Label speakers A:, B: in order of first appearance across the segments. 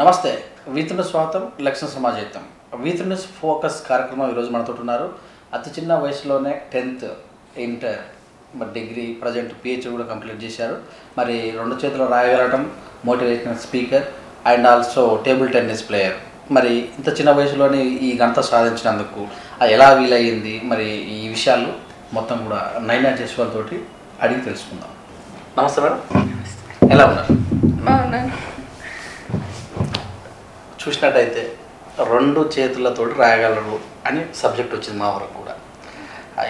A: నమస్తే వీతున్న స్వాగతం లక్ష్య సమాజేతం వీతున్న ఫోకస్ కార్యక్రమం ఈరోజు మనతో ఉన్నారు. అతి చిన్న వయసులోనే 10th ఇంటర్ మరి డిగ్రీ ప్రజెంట్ పిహెచ్డి కూడా కంప్లీట్ చేశారు. మరి రెండు చేతులు రాయగలటం, motivational speaker and also table tennis player. మరి ఇంత చిన్న వయసులోనే ఈ ఘనత సాధించినందుకు అది ఎలా వీలయ్యింది, మరి ఈ విషయాలు మొత్తం కూడా నైనా జస్వాల్ తోటి అడిగి తెలుసుకుందాం. నమస్తే మేడం, ఎలా ఉన్నారు? చూసినట్టయితే రెండు చేతులతోటి రాయగలరు అని సబ్జెక్ట్ వచ్చింది మా వరకు కూడా.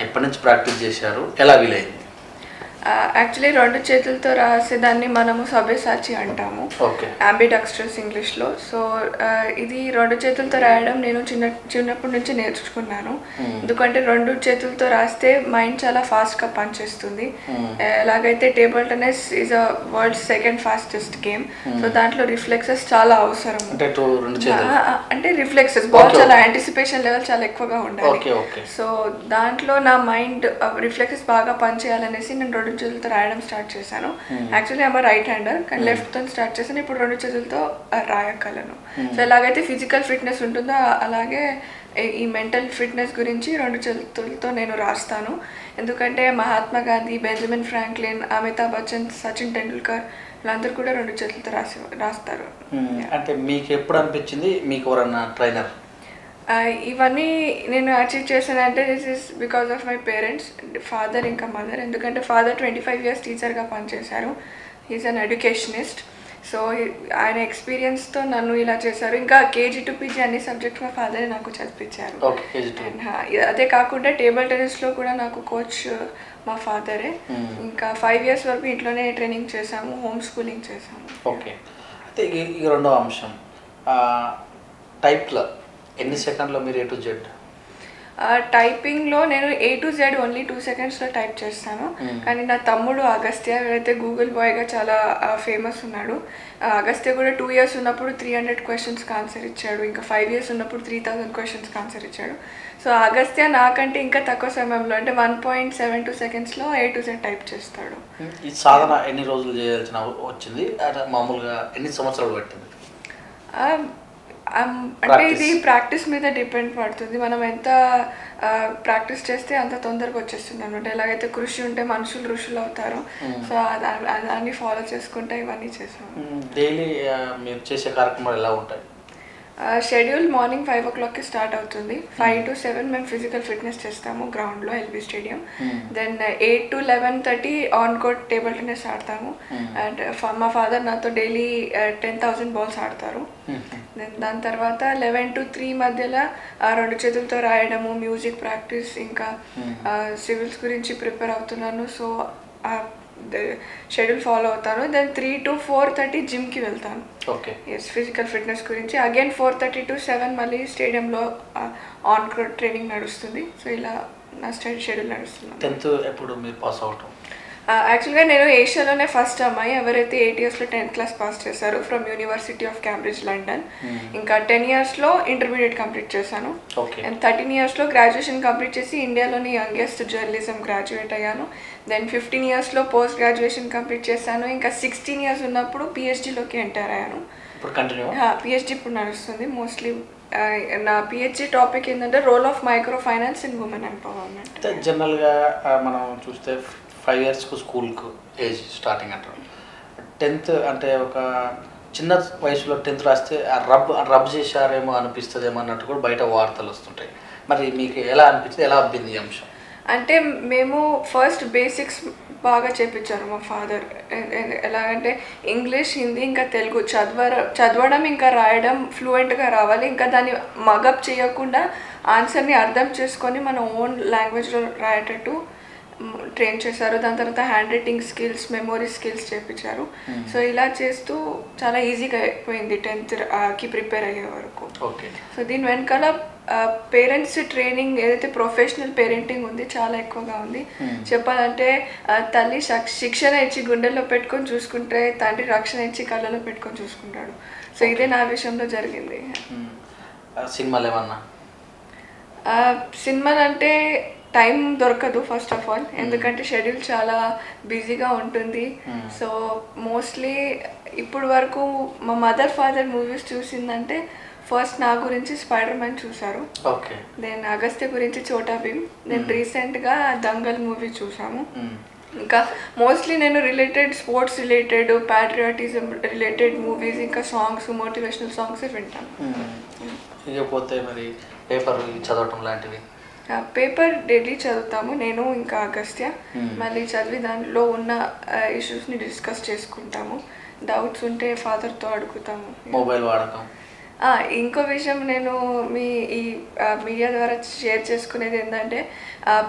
A: ఎప్పటి నుంచి ప్రాక్టీస్ చేశారు, ఎలా వీలైంది?
B: యాక్చువల్లీ రెండు చేతులతో రాసేదాన్ని మనము సబ్యసాచి అంటాము, అంబిడెక్స్ట్రస్ ఇంగ్లీష్లో. సో ఇది రెండు చేతులతో రాయడం నేను చిన్నప్పటి నుంచి నేర్చుకున్నాను. ఎందుకంటే రెండు చేతులతో రాస్తే మైండ్ చాలా ఫాస్ట్గా పనిచేస్తుంది. ఎలాగైతే table tennis is a world second fastest game. So దాంట్లో రిఫ్లెక్సెస్ చాలా అవసరం. అంటే రిఫ్లెక్సెస్ బాల్ చాలా యాంటిసిపేషన్ లెవెల్ చాలా ఎక్కువగా ఉండాలి. సో దాంట్లో నా మైండ్ రిఫ్లెక్సెస్ బాగా పనిచేయాలనేసి నేను రెండు చేతులతో రాయడం స్టార్ట్ చేశాను. యాక్చువల్లీ ఆమె రైట్ హ్యాండర్, కానీ లెఫ్ట్తో స్టార్ట్ చేశాను. ఇప్పుడు రెండు చేతులతో రాయగలను. సో ఎలాగైతే ఫిజికల్ ఫిట్నెస్ ఉంటుందో అలాగే ఈ మెంటల్ ఫిట్నెస్ గురించి రెండు చేతులతో నేను రాస్తాను. ఎందుకంటే మహాత్మా గాంధీ, బెంజమిన్ ఫ్రాంక్లిన్, అమితాబ్ బచ్చన్, సచిన్ టెండూల్కర్ వీళ్ళందరూ కూడా రెండు చేతులతో రాస్తారు.
A: అంటే మీకు ఎప్పుడు అనిపించింది మీకు ఎవరన్నా ట్రైనర్?
B: ఇవన్నీ నేను అచీవ్ చేశానంటే this is because of my parents, father ఇంకా మదర్. ఎందుకంటే ఫాదర్ 25 years టీచర్గా పనిచేశారు. He's an educationist. సో ఆయన ఎక్స్పీరియన్స్తో నన్ను ఇలా చేశారు. ఇంకా కేజీ టు పీజీ అన్ని సబ్జెక్ట్స్ మా ఫాదరే నాకు చదివించారు. అదే కాకుండా టేబుల్ టెన్నిస్లో కూడా నాకు కోచ్ మా ఫాదరే. ఇంకా 5 years వరకు ఇంట్లోనే ట్రైనింగ్ చేశాము, హోమ్ స్కూలింగ్ చేశాము.
A: ఓకే, అయితే ఈ రెండో అంశం టైప్లో ఎన్ని సెకండ్లో మీరు A to Z?
B: టైపింగ్లో నేను A to Z ఓన్లీ 2 secondsలో టైప్ చేస్తాను. కానీ నా తమ్ముడు అగస్త్య, అయితే గూగుల్ బాయ్గా చాలా ఫేమస్ ఉన్నాడు. అగస్త్య కూడా 2 years ఉన్నప్పుడు 300 questions ఆన్సర్ ఇచ్చాడు. ఇంకా 5 years ఉన్నప్పుడు 3000 questions ఆన్సర్ ఇచ్చాడు. సో అగస్త్య నాకంటే ఇంకా తక్కువ సమయంలో అంటే 1.72 secondsలో A to Z టైప్ చేస్తాడు.
A: ఈ సాధన ఎన్ని రోజులు చేయాల్సిన వచ్చింది, మామూలుగా ఎన్ని సంవత్సరాలు పట్టింది?
B: అంటే ఇది ప్రాక్టీస్ మీద డిపెండ్ పడుతుంది. మనం ఎంత ప్రాక్టీస్ చేస్తే అంత తొందరగా వచ్చేస్తుంది అనమాట. ఎలాగైతే కృషి ఉంటే మనుషులు ఋషులు అవుతారు. సో దాన్ని ఫాలో చేసుకుంటే ఇవన్నీ చేసాము.
A: డైలీ మీరు చేసే కార్యక్రమాలు ఎలా ఉంటాయి?
B: షెడ్యూల్ మార్నింగ్ 5 o'clockకి స్టార్ట్ అవుతుంది. 5 to 7 మేము ఫిజికల్ ఫిట్నెస్ చేస్తాము గ్రౌండ్లో, LB stadium. Then 8 to 11:30 on court table tennis ఆడతాము. అండ్ మా ఫాదర్ నాతో డైలీ 10,000 balls ఆడతారు. దెన్ దాని తర్వాత 11 to 3 మధ్యలో రెండు చేతులతో రాయడము, మ్యూజిక్ ప్రాక్టీస్, ఇంకా సివిల్స్ గురించి ప్రిపేర్ అవుతున్నాను. సో షెడ్యూల్ ఫాలో అవుతాను. దెన్ 3 to 4:30 జిమ్కి వెళ్తాను. ఎస్, ఫిజికల్ ఫిట్నెస్ గురించి. అగైన్ 4:30 to 7 మళ్ళీ స్టేడియంలో ఆన్ కోర్ట్ ట్రైనింగ్ నడుస్తుంది. సో ఇలా నా షెడ్యూల్ నడుస్తుంది.
A: 10th ఎప్పుడు మీరు పాస్ అవుతాం?
B: యాక్చువల్గా నేను ఏషియాలోనే ఫస్ట్ అమ్మాయి ఎవరైతే 8 yearsలో 10th class పాస్ చేశారు from university of Cambridge, London. ఇంకా 10 yearsలో ఇంటర్మీడియట్ కంప్లీట్ చేశాను. అండ్ 13 yearsలో గ్రాడ్యుయేషన్ కంప్లీట్ చేసి ఇండియాలోని యంగెస్ట్ జర్నలిజం గ్రాడ్యుయేట్ అయ్యాను. దెన్ 15 yearsలో పోస్ట్ గ్రాడ్యుయేషన్ కంప్లీట్ చేశాను. ఇంకా 16 years ఉన్నప్పుడు పిహెచ్డిలోకి ఎంటర్ అయ్యాను. పిహెచ్డి ఇప్పుడు నడుస్తుంది. మోస్ట్లీ నా పిహెచ్డి టాపిక్ ఏంటంటే role of microfinance in women empowerment.
A: జనరల్గా మనం చూస్తే 5 yearsకు స్కూల్కు ఏజ్ స్టార్టింగ్ అంటారు. 10th అంటే ఒక చిన్న వయసులో 10th రాస్తే రబ్ చేశారేమో అనిపిస్తుందేమో అన్నట్టు కూడా బయట వార్తలు వస్తుంటాయి. మరి మీకు ఎలా అనిపించింది, ఎలా అబ్బింది ఈ అంశం?
B: అంటే మేము ఫస్ట్ బేసిక్స్ బాగా చేపించారు మా ఫాదర్. ఎలాగంటే ఇంగ్లీష్, హిందీ, ఇంకా తెలుగు చదవడం ఇంకా రాయడం ఫ్లూయెంట్గా రావాలి. ఇంకా దాన్ని మగప్ చేయకుండా ఆన్సర్ని అర్థం చేసుకొని మన ఓన్ లాంగ్వేజ్లో రాయేటట్టు ట్రైన్ చేశారు. దాని తర్వాత hand writing skills, memory skills చేయించారు. సో ఇలా చేస్తూ చాలా ఈజీగా అయిపోయింది 10thకి ప్రిపేర్ అయ్యే వరకు. సో దీని వెనకాల పేరెంట్స్ ట్రైనింగ్ ఏదైతే ప్రొఫెషనల్ పేరెంటింగ్ ఉంది చాలా ఎక్కువగా ఉంది. చెప్పాలంటే తల్లి శిక్షణ ఇచ్చి గుండెల్లో పెట్టుకొని చూసుకుంటే తండ్రి రక్షణ ఇచ్చి కళ్ళలో పెట్టుకొని చూసుకుంటాడు. సో ఇదే నా విషయంలో జరిగింది.
A: సినిమాలు ఏమన్నా?
B: సినిమాలు అంటే టైం దొరకదు ఫస్ట్ ఆఫ్ ఆల్, ఎందుకంటే షెడ్యూల్ చాలా బిజీగా ఉంటుంది. సో మోస్ట్లీ ఇప్పుడు వరకు మా మదర్ ఫాదర్ మూవీస్ చూసిందంటే ఫస్ట్ నా గురించి స్పైడర్ మ్యాన్ చూసారు, దెన్ అగస్త్య గురించి చోటా భీమ్, దెన్ రీసెంట్గా దంగల్ మూవీ చూసాము. ఇంకా మోస్ట్లీ నేను related sports related patriotism related movies ఇంకా సాంగ్స్ మోటివేషనల్ సాంగ్స్ వింటాను.
A: ఇకపోతే మరి పేపర్ చదవటం లాంటివి?
B: పేపర్ డైలీ చదువుతాము నేను ఇంకా అగస్త్య. మళ్ళీ చదివి దానిలో ఉన్న ఇష్యూస్ని డిస్కస్ చేసుకుంటాము, డౌట్స్ ఉంటే ఫాదర్తో అడుగుతాము.
A: మొబైల్ వాడకం
B: ఇంకో విషయం నేను మీ ఈ మీడియా ద్వారా షేర్ చేసుకునేది ఏంటంటే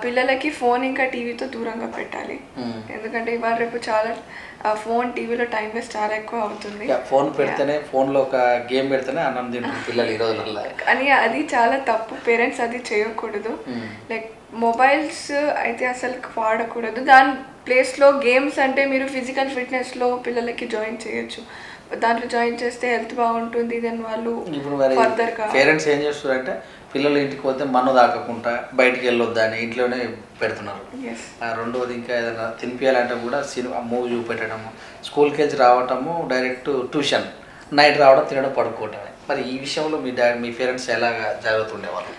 B: పిల్లలకి ఫోన్ ఇంకా టీవీతో దూరంగా పెట్టాలి, ఎందుకంటే ఇవాళ రేపు చాలా ఫోన్ టీవీలో టైం వేస్ట్ చాలా ఎక్కువ అవుతుంది.
A: ఫోన్ పెడితేనే ఫోన్లో ఒక గేమ్ పెడితేనే అన్నం తింటారు పిల్లలు ఈ రోజుల్లో.
B: కానీ అది చాలా తప్పు, పేరెంట్స్ అది చేయకూడదు. లైక్ మొబైల్స్ అయితే అసలు వాడకూడదు, దాని ప్లేస్లో గేమ్స్ అంటే మీరు ఫిజికల్ ఫిట్నెస్లో పిల్లలకి జాయిన్ చేయొచ్చు, దాంట్లో జాయిన్ చేస్తే హెల్త్ బాగుంటుంది. దెన్ వాళ్ళు
A: ఇప్పుడు మరి పేరెంట్స్ ఏం చేస్తారంటే పిల్లలు ఇంటికి పోతే మన్ను దాకకుండా బయటికి వెళ్ళొద్దు అని ఇంట్లోనే పెడుతున్నారు. రెండోది ఇంకా ఏదైనా తినిపించాలంటే కూడా సినిమా మూవీ చూపెట్టడము, స్కూల్కి వెళ్ళి రావటము, డైరెక్ట్ ట్యూషన్, నైట్ రావడం, తినడం, పడుకోవటమే. మరి ఈ విషయంలో మీ పేరెంట్స్ ఎలాగా జాగ్రత్త ఉండేవాళ్ళు?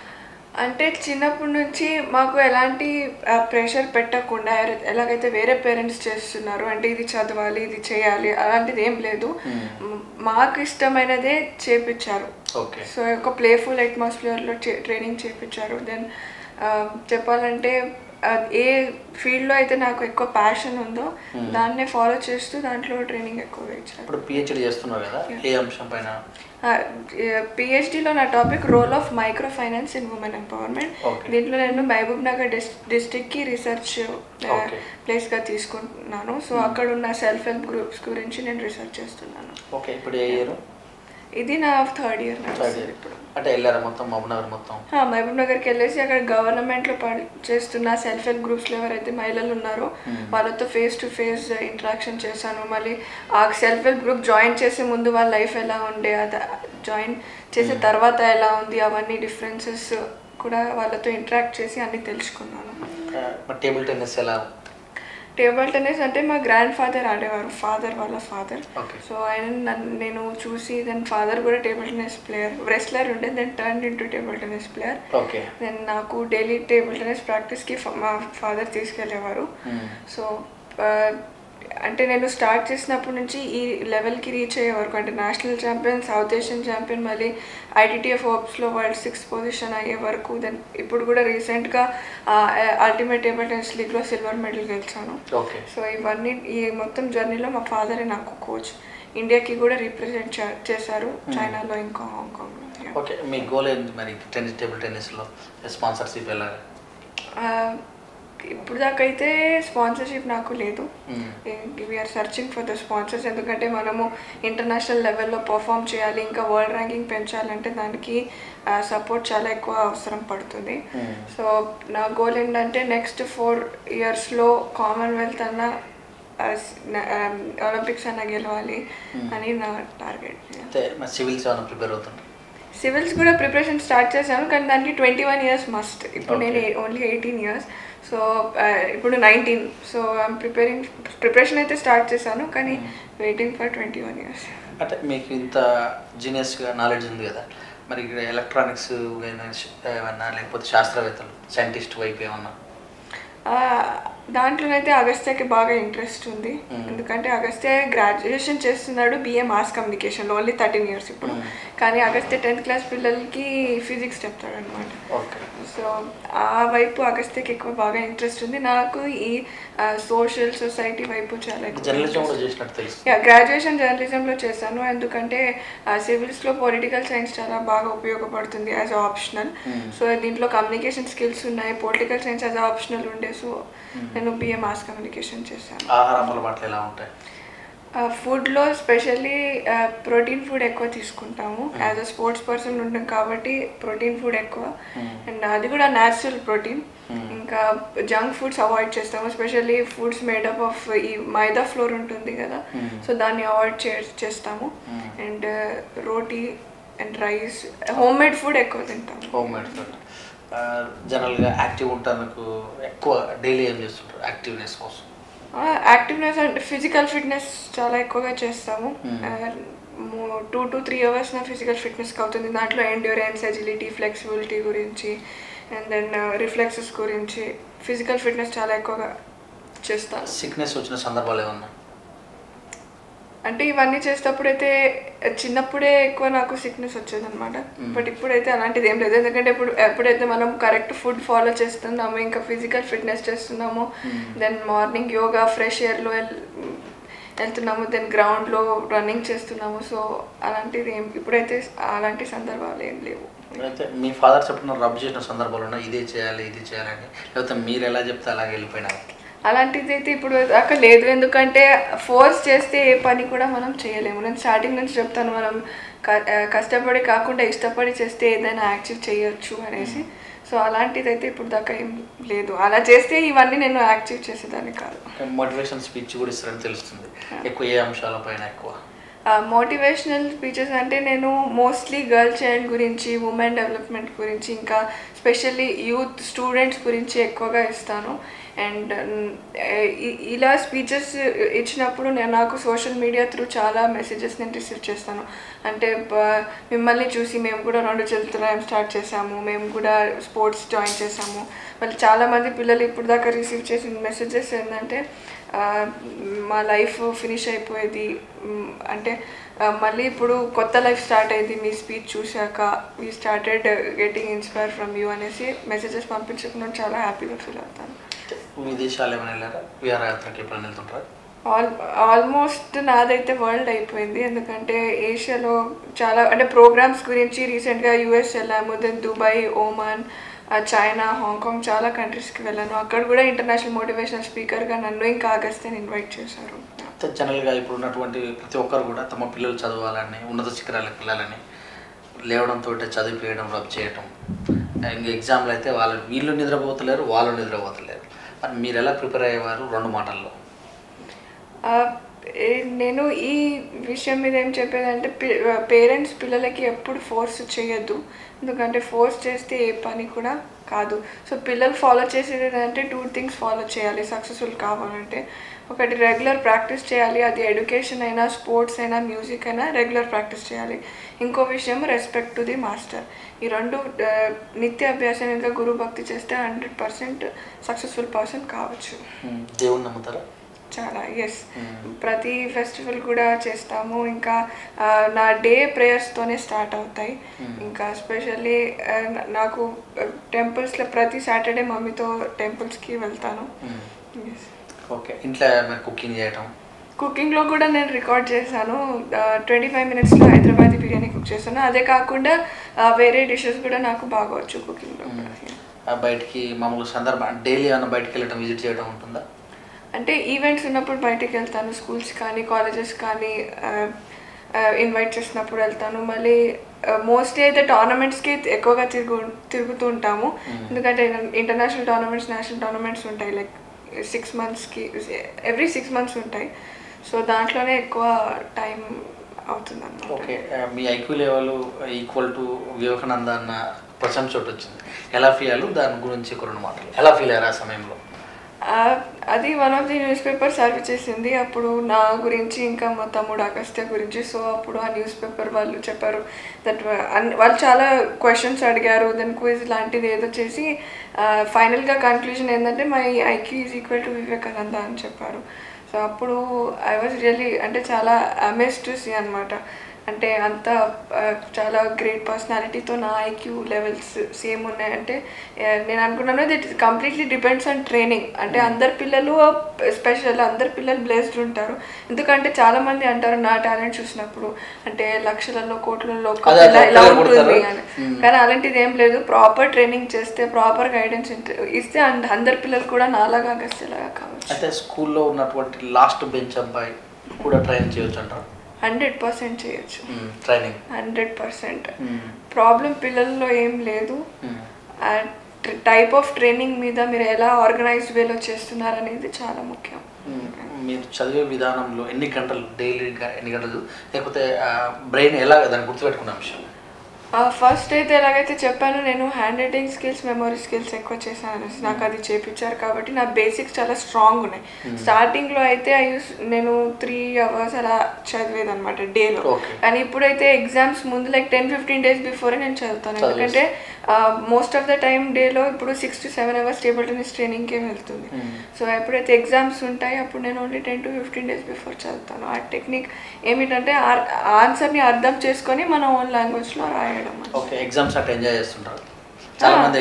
B: అంటే చిన్నప్పటి నుంచి మాకు ఎలాంటి ప్రెషర్ పెట్టకుండా ఎలాగైతే వేరే పేరెంట్స్ చేస్తున్నారు అంటే ఇది చదవాలి ఇది చేయాలి అలాంటిది ఏం లేదు, మాకు ఇష్టమైనదే చేపించారు. సో ఒక ప్లేఫుల్ అట్మాస్ఫియర్లో ట్రైనింగ్ చేపించారు. దెన్ చెప్పాలంటే ఏ ఫీల్డ్లో అయితే నాకు ఎక్కువ ప్యాషన్ ఉందో దాన్నే ఫాలో చేస్తూ దాంట్లో ట్రైనింగ్ ఎక్కువగా ఇచ్చారు.
A: ఇప్పుడు పిహెచ్డి చేస్తున్నారు కదా, ఏ అంశం పైన?
B: పిహెచ్డిలో నా topic role of microfinance in women empowerment. దీంట్లో నేను మహబూబ్ నగర్ డిస్ట్రిక్ట్కి రీసెర్చ్ ప్లేస్గా తీసుకుంటున్నాను. సో అక్కడ ఉన్న సెల్ఫ్ హెల్ప్ గ్రూప్స్ గురించి నేను రీసెర్చ్ చేస్తున్నాను.
A: ఓకే, ఇప్పుడు ఏ ఇయర్?
B: ఇది నా థర్డ్ ఇయర్ ఇప్పుడు.
A: అంటే వెళ్ళారా మొత్తం మహబూబ్ నగర్ మొత్తం?
B: మహబూబ్ నగర్కి వెళ్ళేసి అక్కడ గవర్నమెంట్లో చేస్తున్న సెల్ఫ్ హెల్ప్ గ్రూప్స్లో ఎవరైతే మహిళలు ఉన్నారో వాళ్ళతో ఫేస్ టు ఫేస్ ఇంటరాక్షన్ చేశాను. మళ్ళీ ఆ సెల్ఫ్ హెల్ప్ గ్రూప్ జాయిన్ చేసే ముందు వాళ్ళ లైఫ్ ఎలా ఉండే, అది జాయిన్ చేసే తర్వాత ఎలా ఉంది, అవన్నీ డిఫరెన్సెస్ కూడా వాళ్ళతో ఇంటరాక్ట్ చేసి అన్నీ తెలుసుకున్నాను.
A: టేబుల్ టెన్నిస్ ఎలా?
B: టేబుల్ టెన్నిస్ అంటే మా గ్రాండ్ ఫాదర్ ఆడేవారు, ఫాదర్ వాళ్ళ ఫాదర్. సో ఆయన నేను చూసి దెన్ ఫాదర్ కూడా టేబుల్ టెన్నిస్ ప్లేయర్, రెస్లర్ ఉండే, then turn into table tennis player. Then నాకు డైలీ టేబుల్ టెన్నిస్ ప్రాక్టీస్కి మా ఫాదర్ తీసుకెళ్ళేవారు. సో అంటే నేను స్టార్ట్ చేసినప్పటి నుంచి ఈ లెవెల్కి రీచ్ అయ్యే వరకు అంటే national champion, south Asian champion, మళ్ళీ ఐటీటీఎఫ్ హోప్స్లో వరల్డ్ 6th పొజిషన్ అయ్యే వరకు. దెన్ ఇప్పుడు కూడా రీసెంట్గా అల్టిమేట్ టేబుల్ టెన్నిస్ లీగ్లో సిల్వర్ మెడల్ గెలిచాను. సో ఇవన్నీ ఈ మొత్తం జర్నీలో మా ఫాదరే నాకు కోచ్. ఇండియాకి కూడా రిప్రజెంట్ చేశారు చైనాలో ఇంకా హాంకాంగ్లో.
A: ఓకే, మీ గోల్ ఏంటి మరి టేబుల్ టెన్నిస్లో? స్పాన్సర్షిప్ ఎలా?
B: ఇప్పుడు దాకా అయితే స్పాన్సర్షిప్ నాకు లేదు. We're searching for the sponsors, ఎందుకంటే మనము ఇంటర్నేషనల్ లెవెల్లో పర్ఫామ్ చేయాలి, ఇంకా వరల్డ్ ర్యాంకింగ్ పెంచాలంటే దానికి సపోర్ట్ చాలా ఎక్కువ అవసరం పడుతుంది. సో నా గోల్ ఏంటంటే నెక్స్ట్ 4 yearsలో కామన్వెల్త్ అన్న ఒలింపిక్స్ అన్న గెలవాలి అని నా టార్గెట్.
A: సివిల్స్ ప్రిపేర్ అవుతుంది?
B: సివిల్స్ కూడా ప్రిపరేషన్ స్టార్ట్ చేశాను, కానీ దానికి 21 years మస్ట్. ఇప్పుడు నేను ఓన్లీ 18 years, సో ఇప్పుడు 19. సో ఐఎమ్ ప్రిపరేషన్ అయితే స్టార్ట్ చేశాను, కానీ వెయిటింగ్ ఫర్ 21 years.
A: అంటే మీకు ఇంత జీనియస్గా నాలెడ్జ్ ఉంది కదా, మరి ఇక్కడ ఎలక్ట్రానిక్స్ ఏమన్నా లేకపోతే శాస్త్రవేత్తలు సైంటిస్ట్ వైపు ఏమన్నా?
B: దాంట్లోనైతే అగస్త్యకి బాగా ఇంట్రెస్ట్ ఉంది, ఎందుకంటే అగస్త్య గ్రాడ్యుయేషన్ చేస్తున్నాడు BA మాస్ కమ్యూనికేషన్లో, ఓన్లీ 13 years ఇప్పుడు. కానీ అగస్త్య 10th class పిల్లలకి ఫిజిక్స్ చెప్తాడు అనమాట. సో ఆ వైపు అగస్త్యకి ఎక్కువ బాగా ఇంట్రెస్ట్ ఉంది. నాకు ఈ సోషల్ సొసైటీ వైపు చాలా గ్రాడ్యుయేషన్ జర్నలిజంలో చేశాను, ఎందుకంటే సివిల్స్లో పొలిటికల్ సైన్స్ చాలా బాగా ఉపయోగపడుతుంది యాజ్ ఆప్షనల్. సో దీంట్లో కమ్యూనికేషన్ స్కిల్స్ ఉన్నాయి, పొలిటికల్ సైన్స్ యాజ్ ఆప్షనల్ ఉండే. సో నేను BA మాస్ కమ్యూనికేషన్ చేశాను.
A: ఆహారం అలవాట్లు ఎలా ఉంటాయి?
B: ఫుడ్లో స్పెషల్లీ ప్రోటీన్ ఫుడ్ ఎక్కువ తీసుకుంటాము. యాజ్ అ స్పోర్ట్స్ పర్సన్ ఉంటాం కాబట్టి ప్రోటీన్ ఫుడ్ ఎక్కువ, అండ్ అది కూడా న్యాచురల్ ప్రోటీన్. ఇంకా జంక్ ఫుడ్స్ అవాయిడ్ చేస్తాము, స్పెషల్లీ ఫుడ్స్ మేడప్ ఆఫ్ ఈ మైదా ఫ్లోర్ ఉంటుంది కదా, సో దాన్ని అవాయిడ్ చేస్తాము. And roti and rice, home made food ఎక్కువ తింటాము.
A: హోమ్ మేడ్ ఫుడ్ జనరల్గా యాక్టివ్ ఉంటానికి ఎక్కువ డైలీ ఏం చేస్తుంటారు యాక్టివ్నెస్ కోసం?
B: యాక్టివ్నెస్ అంటే ఫిజికల్ ఫిట్నెస్ చాలా ఎక్కువగా చేస్తాము. 2 to 3 అవర్స్ నా ఫిజికల్ ఫిట్నెస్కి అవుతుంది. దాంట్లో ఎండ్యూరెన్స్, ఎజిలిటీ, ఫ్లెక్సిబిలిటీ గురించి అండ్ దెన్ రిఫ్లెక్సెస్ గురించి ఫిజికల్ ఫిట్నెస్ చాలా ఎక్కువగా చేస్తాను.
A: సిక్నెస్ వచ్చిన సందర్భాలు ఏమన్నా?
B: అంటే ఇవన్నీ చేసేటప్పుడైతే చిన్నప్పుడే ఎక్కువ నాకు సిక్నెస్ వచ్చేదన్నమాట. బట్ ఇప్పుడైతే అలాంటిది ఏం లేదు. ఎందుకంటే ఎప్పుడైతే మనం కరెక్ట్ ఫుడ్ ఫాలో చేస్తున్నామో, ఇంకా ఫిజికల్ ఫిట్నెస్ చేస్తున్నామో, దెన్ మార్నింగ్ యోగా ఫ్రెష్ ఎయిర్లో వెళ్తున్నాము, దెన్ గ్రౌండ్లో రన్నింగ్ చేస్తున్నాము. సో అలాంటిది ఇప్పుడైతే అలాంటి సందర్భాలు ఏం లేవు.
A: అయితే మీ ఫాదర్ చెప్పిన రబ్ చేసిన సందర్భాలు ఉన్నాయి, ఇదే చేయాలి ఇది చేయాలని, లేకపోతే మీరు ఎలా చెప్తే అలాగే వెళ్ళిపోయినారు?
B: అలాంటిది అయితే ఇప్పుడు దాకా లేదు. ఎందుకంటే ఫోర్స్ చేస్తే ఏ పని కూడా మనం చేయలేము. నేను స్టార్టింగ్ నుంచి చెప్తాను, మనం కష్టపడి కాకుండా ఇష్టపడి చేస్తే ఏదైనా యాక్టివ్ చేయొచ్చు అనేసి. సో అలాంటిది అయితే ఇప్పుడు దాకా ఏం లేదు. అలా చేస్తే ఇవన్నీ నేను యాక్టివ్ చేసేదాన్ని కాదు.
A: మోటివేషన్ స్పీచ్ కూడా ఇస్తారని తెలుస్తుంది. ఎక్కువ ఏ అంశాలపైన ఎక్కువ
B: మోటివేషనల్ స్పీచెస్ అంటే నేను మోస్ట్లీ గర్ల్ చైల్డ్ గురించి, ఉమెన్ డెవలప్మెంట్ గురించి, ఇంకా స్పెషల్లీ యూత్ స్టూడెంట్స్ గురించి ఎక్కువగా ఇస్తాను. అండ్ ఇలా స్పీచెస్ ఇచ్చినప్పుడు నాకు సోషల్ మీడియా త్రూ చాలా మెసేజెస్ నేను రిసీవ్ చేస్తాను. అంటే మిమ్మల్ని చూసి మేము కూడా 2 చేతులతో రాయడం స్టార్ట్ చేసాము, మేము కూడా స్పోర్ట్స్ జాయిన్ చేసాము. మళ్ళీ చాలామంది పిల్లలు ఇప్పుడు దాకా రిసీవ్ చేసిన మెసేజెస్ ఏంటంటే మా లైఫ్ ఫినిష్ అయిపోయేది, అంటే మళ్ళీ ఇప్పుడు కొత్త లైఫ్ స్టార్ట్ అయింది మీ స్పీచ్ చూశాక, we started getting inspire from you అనేసి మెసేజెస్ పంపించకుండా చాలా హ్యాపీగా ఫీల్ అవుతాను.
A: విదేశాలు ఏమైనా వెళ్ళారా? విహారయాత్రకి ఎప్పుడైనా వెళ్తుంటారా?
B: ఆల్మోస్ట్ నాదైతే వరల్డ్ అయిపోయింది. ఎందుకంటే ఏషియాలో చాలా అంటే ప్రోగ్రామ్స్ గురించి రీసెంట్గా యూఎస్ వెళ్ళాము, then Dubai, Oman, China, Hong Kong, చాలా కంట్రీస్కి వెళ్ళాను. అక్కడ కూడా ఇంటర్నేషనల్ మోటివేషనల్ స్పీకర్గా నన్ను ఇంకా ఆగస్ట్ని ఇన్వైట్ చేశారు.
A: జనరల్గా ఇప్పుడు ఉన్నటువంటి ప్రతి ఒక్కరు కూడా తమ పిల్లలు చదవాలని, ఉన్నత శిఖరాలకు వెళ్ళాలని లేవడంతో చదివిపోయడం, రబ్ చేయడం, ఇంక ఎగ్జామ్లు అయితే వీళ్ళు నిద్రపోతలేరు, వాళ్ళు నిద్రపోతలేరు. మరి మీరు ఎలా ప్రిపేర్ అయ్యేవారు 2 మాటల్లో?
B: నేను ఈ విషయం మీద ఏం చెప్పేదంటే పేరెంట్స్ పిల్లలకి ఎప్పుడు ఫోర్స్ చేయొద్దు. ఎందుకంటే ఫోర్స్ చేస్తే ఏ పని కూడా కాదు. సో పిల్లలు ఫాలో చేసేది ఏంటంటే 2 థింగ్స్ ఫాలో చేయాలి సక్సెస్ఫుల్ కావాలంటే. ఒకటి రెగ్యులర్ ప్రాక్టీస్ చేయాలి, అది ఎడ్యుకేషన్ అయినా, స్పోర్ట్స్ అయినా, మ్యూజిక్ అయినా రెగ్యులర్ ప్రాక్టీస్ చేయాలి. ఇంకో విషయం రెస్పెక్ట్ టు ది మాస్టర్. ఈ 2 నిత్య అభ్యాసం ఇంకా గురు భక్తి చేస్తే 100% సక్సెస్ఫుల్ పర్సన్ కావచ్చు.
A: దేవుని నమ్ముతారా?
B: చాలా, ఎస్. ప్రతి ఫెస్టివల్ కూడా చేస్తాము. ఇంకా నా డే ప్రేయర్స్తోనే స్టార్ట్ అవుతాయి. ఇంకా స్పెషల్లీ నాకు టెంపుల్స్లో ప్రతి సాటర్డే మమ్మీతో టెంపుల్స్కి వెళ్తాను.
A: ఓకే. ఇంట్లో కుకింగ్ చేయటం?
B: కుకింగ్లో కూడా నేను రికార్డ్ చేశాను. 25 మినిట్స్లో హైదరాబాదీ బిర్యానీ కుక్ చేశాను. అదే కాకుండా వేరే డిషెస్ కూడా నాకు బాగా వచ్చు కుకింగ్లో.
A: బయటికి మామూలు సందర్భం డైలీ ఏమైనా బయటికి వెళ్ళటం, విజిట్ చేయడం ఉంటుందా?
B: అంటే ఈవెంట్స్ ఉన్నప్పుడు బయటికి వెళ్తాను, స్కూల్స్ కానీ కాలేజెస్ కానీ ఇన్వైట్ చేసినప్పుడు వెళ్తాను. మళ్ళీ మోస్ట్లీ అయితే టోర్నమెంట్స్కి ఎక్కువగా తిరుగుతూ ఉంటాము. ఎందుకంటే ఇంటర్నేషనల్ టోర్నమెంట్స్, నేషనల్ టోర్నమెంట్స్ ఉంటాయి, లైక్ 6 monthsకి, ఎవ్రీ 6 months ఉంటాయి. సో దాంట్లోనే ఎక్కువ టైం అవుతుంది అన్నమాట.
A: ఓకే. మీ IQ level equal to Vivekananda అన్న ప్రశంస చోటు వచ్చింది, ఎలా ఫీల్ అయ్యారు? దాని గురించి 2 మాటలు, ఎలా ఫీల్ అయ్యారు ఆ సమయంలో?
B: అది one of the news paper serve చేసింది అప్పుడు నా గురించి, ఇంకా మా తమ్ముడు అగస్త్య గురించి. సో అప్పుడు ఆ న్యూస్ పేపర్ వాళ్ళు చెప్పారు దట్ వాళ్ళు చాలా క్వశ్చన్స్ అడిగారు, దెన్ క్విజ్ లాంటిది ఏదో చేసి ఫైనల్గా కన్క్లూజన్ ఏంటంటే my IQ is equal to Vivekananda అని చెప్పారు. సో అప్పుడు ఐ వాజ్ రియల్లీ అంటే చాలా అమేజ్డ్ టు సీ అనమాట. అంటే అంత చాలా గ్రేట్ పర్సనాలిటీతో నా ఐక్యూ లెవెల్స్ సేమ్ ఉన్నాయంటే నేను అనుకున్నాను that completely depends on training. అంటే అందరు పిల్లలు స్పెషల్, అందరు పిల్లలు బ్లెస్డ్ ఉంటారు. ఎందుకంటే చాలామంది అంటారు నా టాలెంట్ చూసినప్పుడు అంటే లక్షలలో కోట్లలో ఇలా ఉంటుంది అని, కానీ అలాంటిది ఏం లేదు. ప్రాపర్ ట్రైనింగ్ చేస్తే, ప్రాపర్ గైడెన్స్ ఇస్తే అందరు పిల్లలు కూడా నాలాగా అగస్త్యలాగా కావచ్చు.
A: అయితే స్కూల్లో ఉన్నటువంటి లాస్ట్ బెంచ్ అబ్బాయి కూడా ట్రైన్ చేయొచ్చు అంటారు?
B: 100% చేయొచ్చు.
A: ట్రైనింగ్
B: 100%. ప్రాబ్లం పిల్లల్లో ఏం లేదు, టైప్ ఆఫ్ ట్రైనింగ్ మీద మీరు ఎలా ఆర్గనైజ్డ్ వేలో చేస్తున్నారు అనేది చాలా ముఖ్యం.
A: మీరు చదివే విధానంలో ఎన్ని గంటలు డైలీగా, ఎన్ని గంటలు, లేకపోతే బ్రెయిన్ ఎలా దాన్ని గుర్తుపెట్టుకునే అంశం?
B: ఫస్ట్ అయితే ఎలాగైతే చెప్పానో నేను hand writing skills memory skills ఎక్కువ చేశాను అనేసి నాకు అది చేపించారు కాబట్టి నా బేసిక్స్ చాలా స్ట్రాంగ్ ఉన్నాయి. స్టార్టింగ్లో అయితే నేను 3 hours అలా చదివేది అనమాట డేలో. కానీ ఇప్పుడైతే ఎగ్జామ్స్ ముందు లైక్ 10-15 days బిఫోరే నేను చదువుతాను. ఎందుకంటే మోస్ట్ ఆఫ్ ద టైమ్ డేలో ఇప్పుడు 6 to 7 hours టేబుల్ టెన్నిస్ ట్రైనింగ్కే వెళ్తుంది. సో ఎప్పుడైతే ఎగ్జామ్స్ ఉంటాయి అప్పుడు నేను ఓన్లీ 10 to 15 days బిఫోర్ చదువుతాను. ఆ టెక్నిక్ ఏమిటంటే ఆన్సర్ని అర్థం చేసుకొని మన ఓన్ లాంగ్వేజ్లో రాయడం.
A: ఓకే, ఎగ్జామ్స్ అట్లా ఎంజాయ్ చేస్తుంటారు చాలా మంది.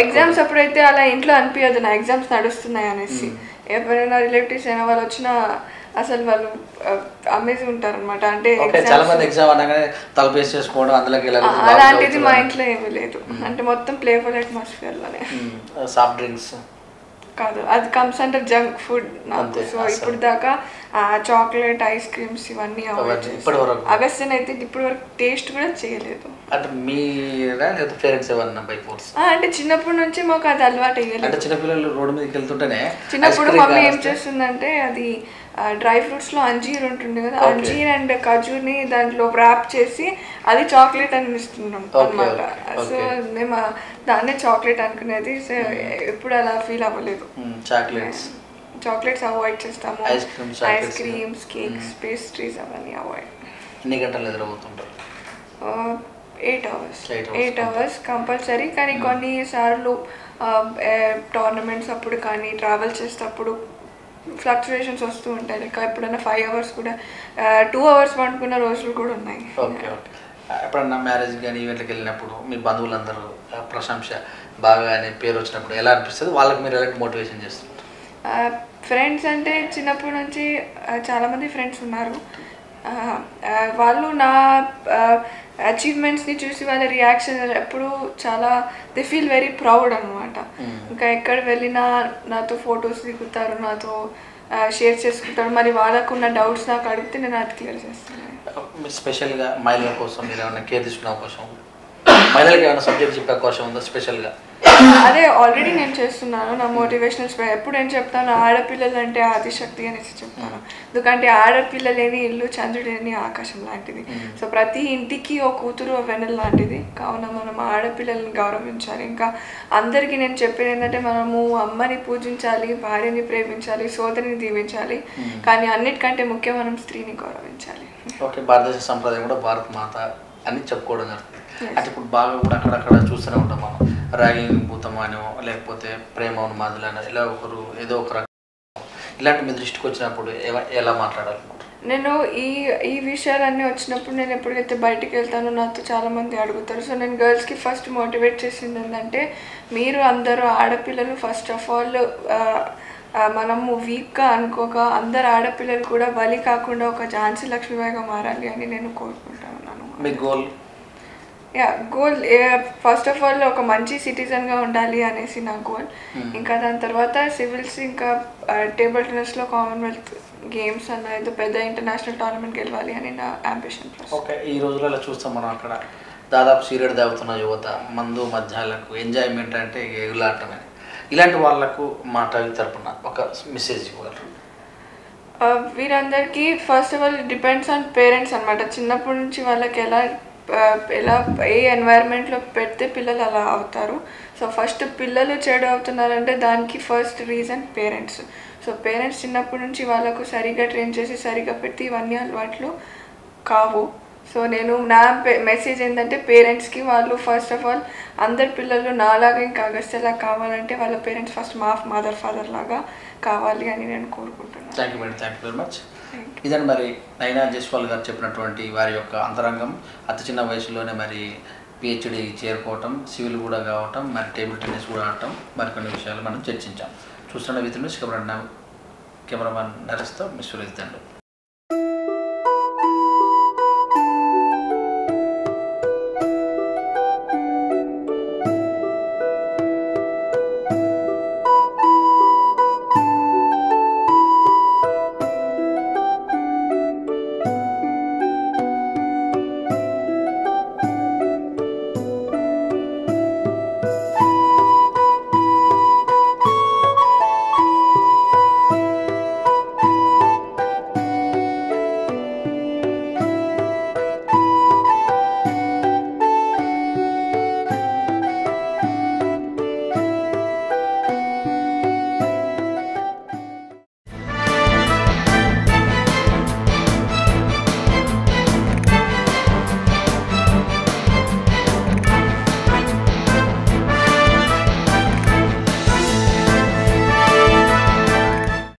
B: ఎగ్జామ్స్ అప్పుడైతే అలా ఇంట్లో అనిపించదు నా ఎగ్జామ్స్ నడుస్తున్నాయి అనేసి. ఎవరైనా రిలేటివ్స్ అయినా వాళ్ళు వచ్చినా అసలు వాళ్ళు అమేజింగ్ ఉంటారు అనమాట. అంటే
A: చాలా మంది ఎగ్జామ్ అనగానే తలపేసి చేసుకోవడం అందులోకి
B: అలాంటిది మా ఇంట్లో ఏమీ లేదు. అంటే మొత్తం ప్లేఫుల్ అట్మాస్ఫియర్లోనే.
A: సాఫ్ట్ డ్రింక్స్
B: కాదు, అది కమ్స్ అండర్ జంక్ ఫుడ్ నాకు. సో ఇప్పుడు దాకా చాక్లెట్ ఐస్ క్రీమ్స్ ఇవన్నీ అవాయిడ్ చేస్తాను. అగస్టిన్ అయితే ఇప్పుడు వరకు టేస్ట్ కూడా చేయలేదు.
A: అంటే మీరా లేదా పేరెంట్స్ ఏమన్నా బై ఫోర్స్?
B: అంటే చిన్నప్పటి నుంచి మాకు అది అలవాటు అయ్యేది.
A: అంటే చిన్నపిల్లలు రోడ్డు మీదకి వెళ్తుంటేనే
B: చిన్నప్పుడు మమ్మీ ఏం చేస్తుందంటే అది డ్రై ఫ్రూట్స్లో అంజీర్ ఉంటుంది కదా, అంజీర్ అండ్ ఖజూర్ని దాంట్లో ర్యాప్ చేసి అది చాక్లెట్ అని ఇస్తున్నాం అనమాట. సో మేము దాన్నే చాక్లెట్ అనుకునేది. సో ఎప్పుడు అలా ఫీల్ అవ్వలేదు. చాక్లెట్స్ అవాయిడ్ చేస్తాము. ఐస్ క్రీమ్స్, కేక్స్, పేస్ట్రీస్ అవన్నీ అవాయిడ్.
A: ఎన్ని గంటలు నిద్రపోతుంటారు?
B: 8 hours కంపల్సరీ. కానీ కొన్నిసార్లు టోర్నమెంట్స్ అప్పుడు కానీ ట్రావెల్ చేసేటప్పుడు ఫ్లక్చువేషన్స్ వస్తూ ఉంటాయి. లైక్ ఎప్పుడైనా 5 hours కూడా 2 hours పండుకున్న రోజులు కూడా ఉన్నాయి.
A: Okay okay. ఎప్పుడన్నా మ్యారేజ్ కానీ ఈవెంట్కి వెళ్ళినప్పుడు మీ బంధువులందరూ ప్రశంస బాగా అనే పేరు వచ్చినప్పుడు ఎలా అనిపిస్తుంది? వాళ్ళకి మీరు ఎలాంటి మోటివేషన్ చేస్తుంటారు?
B: ఫ్రెండ్స్ అంటే చిన్నప్పటి నుంచి చాలామంది ఫ్రెండ్స్ ఉన్నారు. వాళ్ళు నా అచీవ్మెంట్స్ని చూసి వాళ్ళ రియాక్షన్ ఎప్పుడు చాలా దే ఫీల్ వెరీ ప్రౌడ్ అనమాట. ఇంకా ఎక్కడ వెళ్ళినా నాతో ఫొటోస్ దిగుతారు, నాతో షేర్ చేసుకుంటారు. మరి వాళ్ళకున్న డౌట్స్ నాకు అడిగితే నేను అది క్లియర్ చేస్తాను.
A: స్పెషల్గా మహిళల కోసం మీరు ఏమైనా కేర్ తీసుకునే అవకాశం, మహిళలకి ఏమైనా సబ్జెక్ట్ చెప్పే అవకాశం ఉందా స్పెషల్గా?
B: అదే ఆల్రెడీ నేను చేస్తున్నాను. నా మోటివేషనల్ ఎప్పుడు ఏం చెప్తాను, ఆడపిల్లలు అంటే ఆదిశక్తి అనేసి చెప్తాను. ఎందుకంటే ఆడపిల్ల లేని ఇల్లు చంద్రుడు లేని ఆకాశం లాంటిది. సో ప్రతి ఇంటికి ఓ కూతురు వెన్నెల లాంటిది. కావున మనం ఆడపిల్లల్ని గౌరవించాలి. ఇంకా అందరికీ నేను చెప్పేది ఏంటంటే మనము అమ్మని పూజించాలి, భార్యని ప్రేమించాలి, సోదరిని దీవించాలి. కానీ అన్నిటికంటే ముఖ్యం మనం స్త్రీని గౌరవించాలి.
A: ఓకే, భారతదేశ సంప్రదాయం కూడా భారత్ మాత అని చెప్పుకోవడం జరుగుతుంది. అంటే ఇప్పుడు బాగా కూడా అక్కడక్కడ చూస్తూనే ఉంటాం మనం, ర్యాగింగ్ భూతమానో లేకపోతే ప్రేమ ఉన్మాదులను ఇలా ఒకరు ఏదో ఒక రకం. ఇలాంటి మీ దృష్టికి వచ్చినప్పుడు ఎలా మాట్లాడాలనుకుంటున్నారు?
B: నేను ఈ విషయాలన్నీ వచ్చినప్పుడు నేను ఎప్పుడైతే బయటికి వెళ్తానో నాతో చాలామంది అడుగుతారు. సో నేను గర్ల్స్కి ఫస్ట్ మోటివేట్ చేసింది ఏంటంటే, మీరు అందరూ ఆడపిల్లలు ఫస్ట్ ఆఫ్ ఆల్ మనము వీక్గా అనుకోక అందరు ఆడపిల్లలు కూడా బలి కాకుండా ఒక ఝాన్సీ లక్ష్మీబాయిగా మారాలి అని నేను కోరుకుంటున్నాను.
A: మీ goal?
B: Goal first of all ఒక మంచి సిటిజన్గా ఉండాలి అనేసి నా గోల్. ఇంకా దాని తర్వాత సివిల్స్, ఇంకా టేబుల్ టెన్నిస్లో కామన్వెల్త్ గేమ్స్ అన్న ఏదో పెద్ద ఇంటర్నేషనల్ టోర్నమెంట్ గెలవాలి అని నా అంబిషన్.
A: ఓకే, ఈ రోజులలో చూస్తాం మనం అక్కడ దాదాపు సిగరెట్ తాగుతున్న యువత, మందు మధ్యాలకు ఎంజాయ్మెంట్ అంటే ఎగులాటమే. ఇలాంటి వాళ్ళకు మా టీవీ తరపున ఒక మెసేజ్ ఇవ్వగలరు?
B: వీరందరికీ first of all depends on parents అనమాట. చిన్నప్పటి నుంచి వాళ్ళకి ఎలా ఏ ఎన్వైర్న్మెంట్లో పెడితే పిల్లలు అలా అవుతారు. సో ఫస్ట్ పిల్లలు చెడు అవుతున్నారంటే దానికి first reason parents. So parents చిన్నప్పటి నుంచి వాళ్ళకు సరిగ్గా ట్రైన్ చేసి సరిగ్గా పెడితే ఇవన్నీ అలవాట్లు కావు. సో నేను నా మెసేజ్ ఏంటంటే పేరెంట్స్కి, వాళ్ళు ఫస్ట్ ఆఫ్ ఆల్ అందరి పిల్లలు నాలాగా ఇంకా అగస్త్యలా కావాలంటే వాళ్ళ పేరెంట్స్ ఫస్ట్ మదర్ ఫాదర్ లాగా కావాలి అని నేను కోరుకుంటున్నాను.
A: Thank you madam, thank you very much. ఇదని మరి నైనా జైస్వాల్ గారు చెప్పినటువంటి వారి యొక్క అంతరంగం. అతి చిన్న వయసులోనే మరి పిహెచ్డి చేరుకోవటం, సివిల్ కూడా కావటం, మరి టేబుల్ టెన్నిస్ కూడా ఆడటం, మరికొన్ని విషయాలు మనం చర్చించాం. చూస్తున్న విధులు కెమెరామెన్ నరేష్తో మిస్ సురేష్ దండు.